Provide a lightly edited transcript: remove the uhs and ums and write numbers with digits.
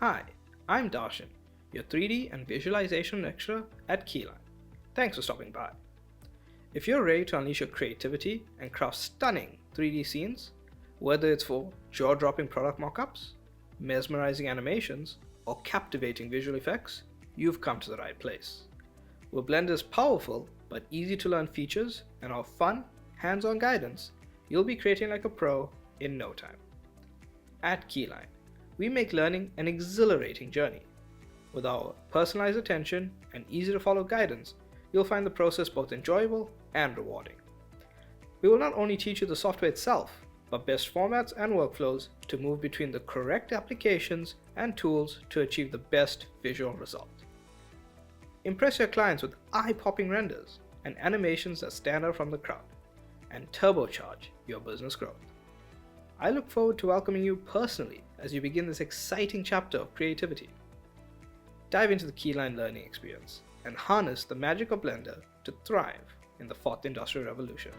Hi, I'm Darshan, your 3D and visualization lecturer at Keyline. Thanks for stopping by. If you're ready to unleash your creativity and craft stunning 3D scenes, whether it's for jaw-dropping product mockups, mesmerizing animations, or captivating visual effects, you've come to the right place. With Blender's powerful but easy to learn features and our fun, hands-on guidance, you'll be creating like a pro in no time. At Keyline, we make learning an exhilarating journey. With our personalized attention and easy to follow guidance, you'll find the process both enjoyable and rewarding. We will not only teach you the software itself, but best formats and workflows to move between the correct applications and tools to achieve the best visual result. Impress your clients with eye-popping renders and animations that stand out from the crowd, and turbocharge your business growth. I look forward to welcoming you personally as you begin this exciting chapter of creativity. Dive into the Keyline learning experience and harness the magic of Blender to thrive in the fourth industrial revolution.